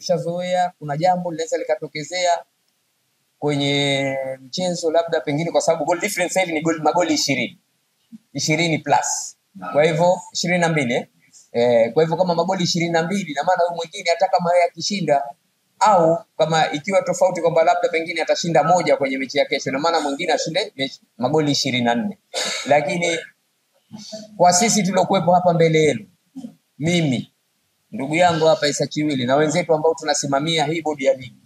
tushazoea kuna jambo linaweza likatokezea kwenye mchezo, labda pengine kwa sababu goal difference hivi ni magoli 20 plus, kwa hivyo 22 kwa hivyo kama magoli 22, na maana huyu mwingine hata kama yeye akishinda au kama ikiwa tofauti kwamba labda pengine atashinda moja kwenye mechi ya kesho, na maana mwingine ashinde magoli 24. Lakini kwa sisi tuliokuepo hapa mbele yenu, mimi ndugu yangu hapa Isa Chiwili na wenzetu ambao tunasimamia hii bodi ya ligi,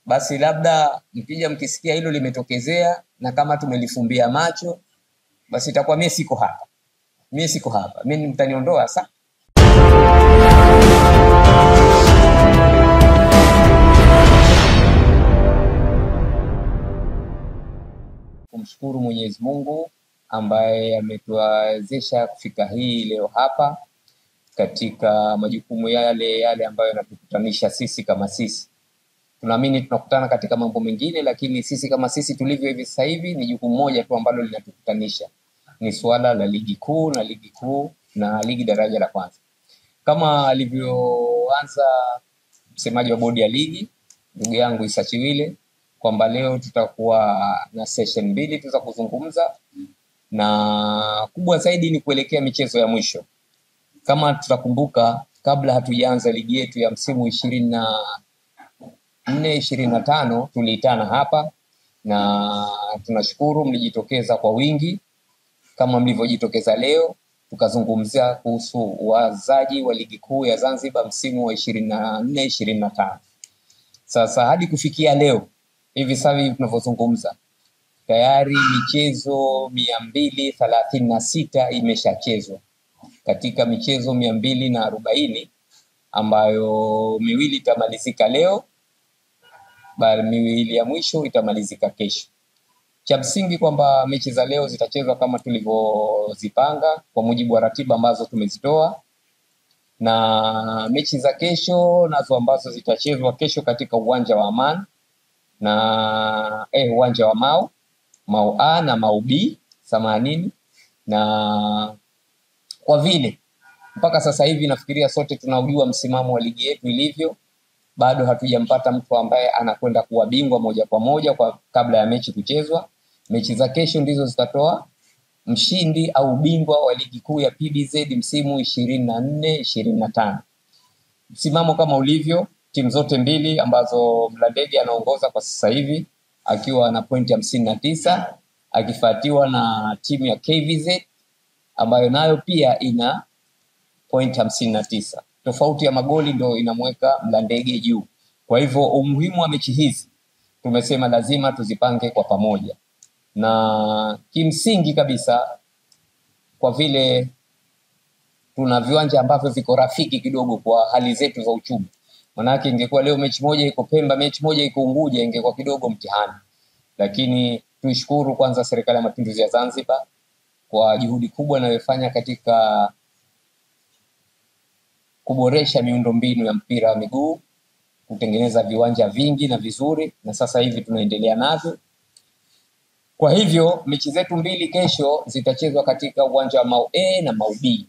basi labda mkija mkisikia hilo limetokezea na kama tumelifumbia macho, basi itakuwa mimi siko hapa, mimi mtaniondoa sasa. Kumshukuru Mwenyezi Mungu ambaye ametuwezesha kufika hii leo hapa katika majukumu yale ambayo yanatukutanisha sisi kama sisi. Tunaamini tunakutana katika mambo mengine, lakini sisi kama sisi tulivyo hivi sasa hivi ni jukumu moja tu ambalo linatukutanisha. Ni swala la ligi kuu na ligi daraja la kwanza. Kama alivyoanza msemaji wa bodi ya ligi ndugu yangu Isa Chiwile kwamba leo tutakuwa na session 2 tuza kuzungumza, na kubwa zaidi ni kuelekea michezo ya mwisho. Kama tutakumbuka, kabla hatujaanza ligi yetu ya msimu 24-25 tuliitana hapa, na tunashukuru mlijitokeza kwa wingi kama mlivyojitokeza leo, tukazungumzia kuhusu wazaji wa ligi kuu ya Zanzibar msimu wa 24-25. Sasa hadi kufikia leo hivi sasa tunavyozungumza, tayari michezo 236 imeshachezwa. Katika michezo 240 ambayo miwili itamalizika leo, bali miwili ya mwisho itamalizika kesho. Cha msingi kwamba mechi za leo zitachezwa kama tulivyozipanga kwa mujibu wa ratiba ambazo tumezitoa, na mechi za kesho nazo ambazo zitachezwa kesho katika uwanja wa Aman na uwanja wa Mau A na Mau B 80. Na kwa vile mpaka sasa hivi nafikiria sote tunaujua msimamo wa ligi yetu ilivyo, bado hatujampata mtu ambaye anakwenda kuwa bingwa moja kwa moja kabla ya mechi kuchezwa. Mechi za kesho ndizo zitatoa mshindi au bingwa wa ligi kuu ya PBZ msimu 24-25. Msimamo kama ulivyo, timu zote mbili ambazo Mlandege anaongoza kwa sasa hivi akiwa na pointi 59, akifuatiwa na timu ya KVZ ambayo nayo pia ina pointi 59. Tofauti ya magoli ndio inamweka Mlandege juu. Kwa hivyo umuhimu wa mechi hizi tumesema lazima tuzipange kwa pamoja, na kimsingi kabisa kwa vile tuna viwanja ambavyo viko rafiki kidogo kwa hali zetu za uchumi. Manake ingekuwa leo mechi moja iko Pemba, mechi moja iko Unguja, ingekuwa kidogo mtihani. Lakini tuishukuru kwanza Serikali ya Mapinduzi ya Zanzibar kwa juhudi kubwa inayofanya katika kuboresha miundombinu ya mpira wa miguu, kutengeneza viwanja vingi na vizuri, na sasa hivi tunaendelea navyo. Kwa hivyo mechi zetu mbili kesho zitachezwa katika uwanja wa Mau A na Mau B,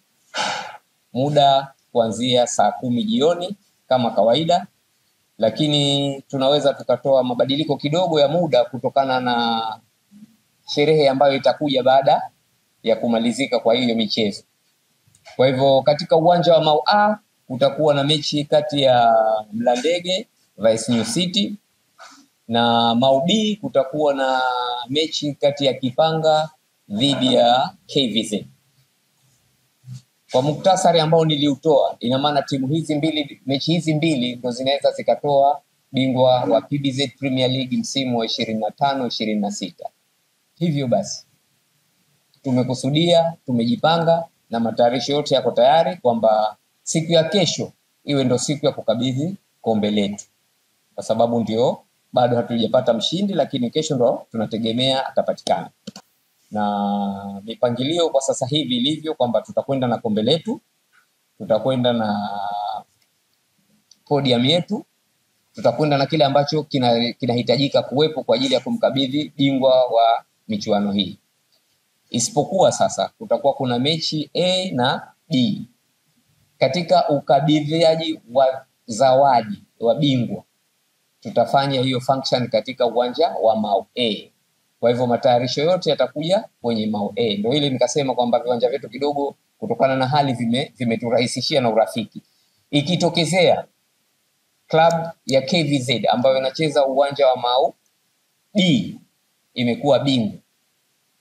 muda kuanzia saa 10 jioni kama kawaida, lakini tunaweza tukatoa mabadiliko kidogo ya muda kutokana na sherehe ambayo itakuja baada ya kumalizika kwa hiyo michezo. Kwa hivyo katika uwanja wa Mau A utakuwa na mechi kati ya Mlandege vs New City, na Mau B kutakuwa na mechi kati ya Kipanga dhidi ya KVZ. Kwa muktasari ambao niliutoa, ina maana mechi hizi mbili ndio zinaweza zikatoa bingwa wa PBZ Premier League msimu wa 25-26. Hivyo basi tumekusudia, tumejipanga na matayarisho yote yako tayari kwamba siku ya kesho iwe ndo siku ya kukabidhi kombe letu, kwa sababu ndio bado hatujapata mshindi, lakini kesho ndo tunategemea atapatikana. Na mipangilio kwa sasa hivi ilivyo kwamba tutakwenda na kombe letu, tutakwenda na podium yetu, tutakwenda na kile ambacho kinahitajika kuwepo kwa ajili ya kumkabidhi bingwa wa michuano hii. Isipokuwa sasa kutakuwa kuna mechi A na B. Katika ukabidhiaji wa zawadi wa bingwa tutafanya hiyo function katika uwanja wa Mau A. Kwa hivyo matayarisho yote yatakuja kwenye Mau A. Ndio ile nikasema kwamba viwanja vyetu kidogo kutokana na hali vimeturahisishia na urafiki. Ikitokezea club ya KVZ ambayo inacheza uwanja wa Mau B imekuwa bingwa,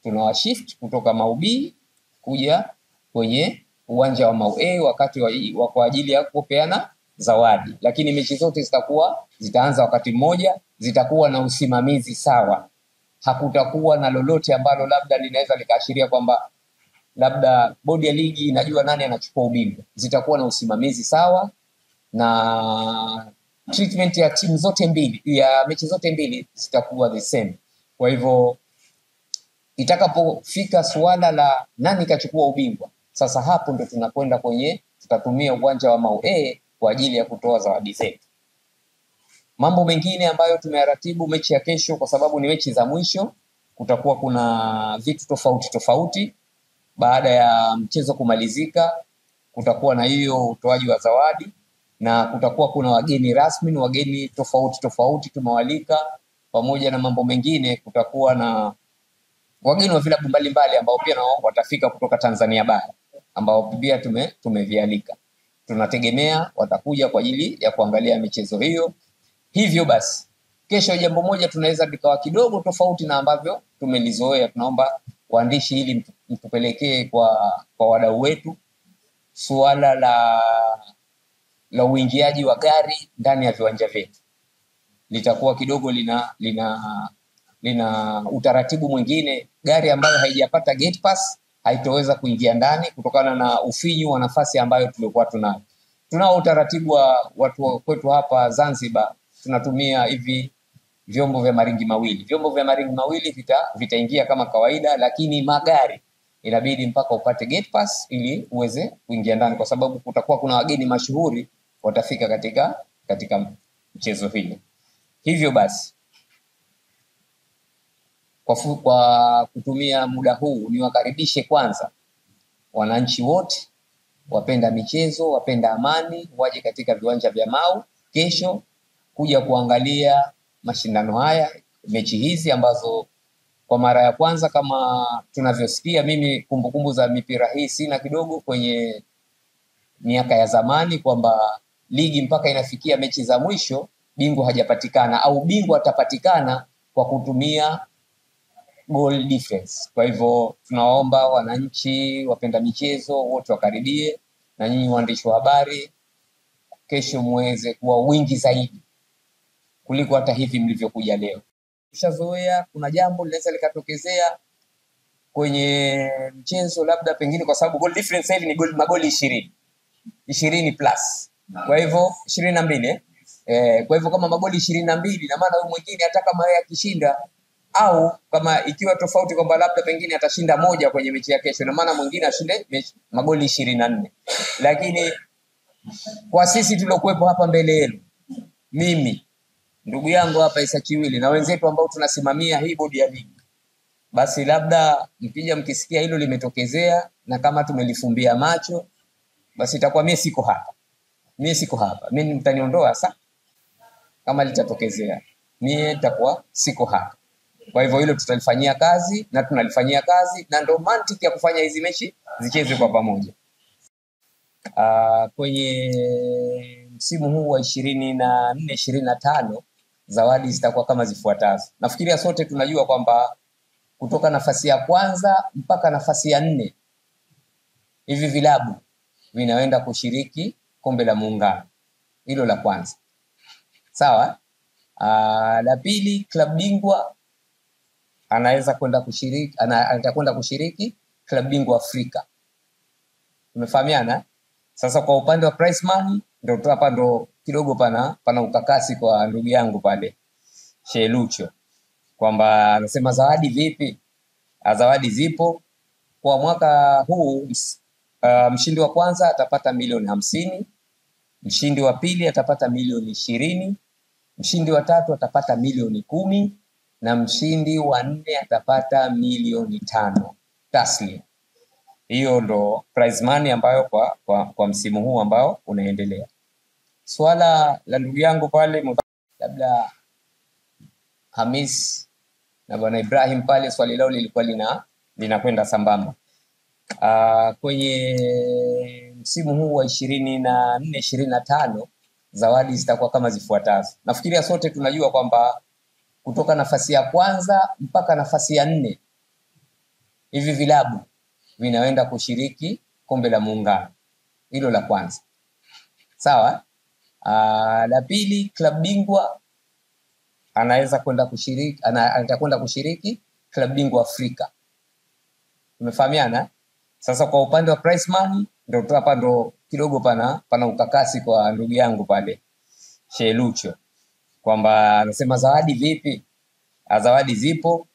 tunawashift kutoka Mau B kuja kwenye uwanja wa Mau A wakati wa kwa ajili ya kupeana zawadi. Lakini mechi zote zitaanza wakati mmoja, zitakuwa na usimamizi sawa. Hakutakuwa na lolote ambalo labda linaweza likaashiria kwamba labda bodi ya ligi inajua nani anachukua ubingwa. Zitakuwa na usimamizi sawa na treatment ya timu zote mbili, ya mechi zote mbili zitakuwa the same. Kwa hivyo itakapofika suala la nani kachukua ubingwa, sasa hapo ndo tunakwenda tutatumia uwanja wa Mau A kwa ajili ya kutoa zawadi zetu. Mambo mengine ambayo tumeyaratibu mechi ya kesho, kwa sababu ni mechi za mwisho, kutakuwa kuna vitu tofauti. Baada ya mchezo kumalizika, kutakuwa na hiyo utoaji wa zawadi, na kutakuwa kuna wageni rasmi, wageni tofauti tumewalika. Pamoja na mambo mengine, kutakuwa na wageni wa vilabu mbalimbali ambao pia nao watafika kutoka Tanzania bara, ambao pia tumevialika. Tunategemea watakuja kwa ajili ya kuangalia michezo hiyo. Hivyo basi, kesho jambo moja tunaweza likawa kidogo tofauti na ambavyo tumelizoea. Tunaomba waandishi hili mtupelekee kwa wadau wetu, suala la uingiaji wa gari ndani ya viwanja vyetu litakuwa kidogo lina utaratibu mwingine. Gari ambayo haijapata gate pass haitoweza kuingia ndani kutokana na ufinyu wa nafasi ambayo tulikuwa tunayo. Tunao utaratibu wa watu kwetu hapa Zanzibar, tunatumia hivi vyombo vya maringi mawili. Vyombo vya maringi mawili vitaingia kama kawaida, lakini magari inabidi mpaka upate gate pass ili uweze kuingia ndani, kwa sababu kutakuwa kuna wageni mashuhuri watafika katika mchezo hili. Hivyo basi, kwa kutumia muda huu niwakaribishe kwanza wananchi wote, wapenda michezo, wapenda amani, waje katika viwanja vya Mau kesho kuja kuangalia mashindano haya, mechi hizi ambazo kwa mara ya kwanza, kama tunavyosikia, mimi kumbukumbu za mipira hii sina kidogo kwenye miaka ya zamani, kwamba ligi mpaka inafikia mechi za mwisho bingwa hajapatikana, au bingwa atapatikana kwa kutumia goal difference. Kwa hivyo tunaomba wananchi, wapenda michezo wote wakaribie, na nyinyi waandishi wa habari kesho muweze kuwa wingi zaidi kuliko hata hivi mlivyokuja leo. Ushazoea kuna jambo linaweza likatokezea kwenye mchezo, labda pengine kwa sababu goal difference hivi ni magoli 20 plus. Kwa hivyo 22 kwa hivyo kama magoli 22, na maana huyu mwingine hata kama yeye akishinda, au kama ikiwa tofauti kwamba labda pengine atashinda moja kwenye mechi ya kesho, na maana mwingine ashinde magoli 24. Lakini kwa sisi tuliokuepo hapa mbele yenu, mimi, ndugu yangu hapa Isa Chiwili na wenzetu ambao tunasimamia hii bodi ya ligi, basi labda mkija mkisikia hilo limetokezea na kama tumelifumbia macho, basi itakuwa mimi siko hapa. Mimi mtaniondoa sasa kama litatokezea. Mimi nitakuwa siko hapa. Kwa hivyo hilo tutalifanyia kazi na tunalifanyia kazi, na ndio mantiki ya kufanya hizi mechi zichezwe kwa pamoja. Kwenye msimu huu wa 24-25 zawadi zitakuwa kama zifuatazo. Nafikiria sote tunajua kwamba kutoka nafasi ya kwanza mpaka nafasi ya 4 hivi vilabu vinaenda kushiriki kombe la Muungano. Hilo la kwanza. Sawa? La pili, klabu bingwa atakwenda kushiriki klabu bingwa Afrika. Tumefahamiana? Sasa kwa upande wa prize money ndio hapa ndo kidogo pana ukakasi kwa ndugu yangu pale Shelucho, kwamba anasema zawadi vipi? Zawadi zipo kwa mwaka huu. Mshindi wa kwanza atapata milioni 50, mshindi wa pili atapata milioni 20, mshindi wa tatu atapata milioni 10, na mshindi wa 4 atapata milioni 5 taslim. Hiyo ndo prize money ambayo kwa msimu huu ambao unaendelea. Swala la ndugu yangu pale labda Hamis na bwana Ibrahim pale, swali lao lilikuwa linakwenda sambamba. Kwenye msimu huu wa 24 25 zawadi zitakuwa kama zifuatazo. Nafikiria sote tunajua kwamba kutoka nafasi ya kwanza mpaka nafasi ya 4 hivi vilabu vinaenda kushiriki kombe la Muungano. Hilo la kwanza. Sawa? La pili, klabu bingwa anaweza kwenda kushiriki, atakwenda kushiriki klabu bingwa Afrika. Tumefahamiana? Sasa kwa upande wa prize money ndio hapa ndo kidogo pana ukakasi kwa ndugu yangu pale Shelucho, kwamba anasema zawadi vipi? Zawadi zipo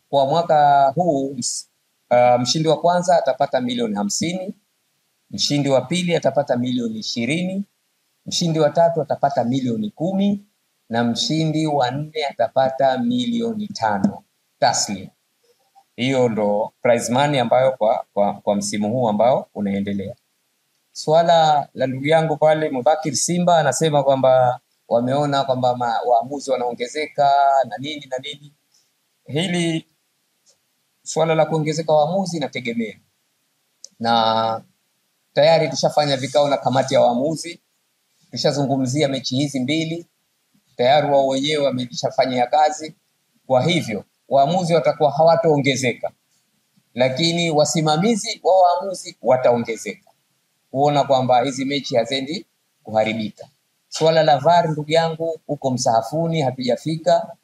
kwa mwaka huu. Mshindi wa kwanza atapata milioni 50, mshindi wa pili atapata milioni 20, mshindi wa tatu atapata milioni 10 na mshindi wa 4 atapata milioni 5 taslim. Hiyo ndo prize money ambayo kwa msimu huu ambao unaendelea. Swala la ndugu yangu pale Mubakir Simba anasema kwamba wameona kwamba waamuzi wanaongezeka na nini. Hili swala la kuongezeka waamuzi nategemea, na tayari tushafanya vikao na kamati ya waamuzi, tushazungumzia mechi hizi mbili, tayari wao wenyewe wameshafanya kazi. Kwa hivyo waamuzi watakuwa hawataongezeka, lakini wasimamizi wa waamuzi wataongezeka, kuona kwamba hizi mechi hazendi kuharibika. Swala la VAR ndugu yangu huko msahafuni hatujafika,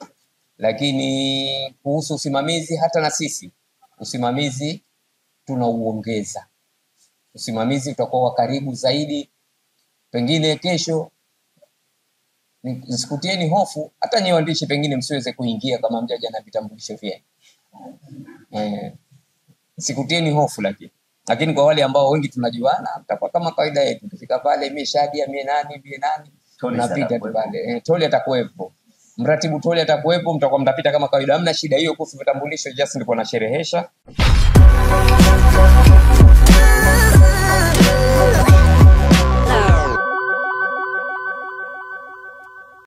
lakini kuhusu usimamizi, hata na sisi usimamizi tunauongeza. Usimamizi utakuwa wa karibu zaidi. Pengine kesho nisikutieni hofu, hata nyewe waandishi pengine msiweze kuingia kama mjaja na vitambulisho vyenu. Sikutieni hofu, lakini kwa wale ambao wengi tunajuana, tutakuwa kama kawaida yetu. Tukifika pale mimi Shadia, mimi nani tunapita tu pale. Tole atakuwepo. Mratibu Tole atakuwepo, mtakuwa mtapita kama kawaida. Hamna shida hiyo kuhusu vitambulisho, just nilikuwa nasherehesha.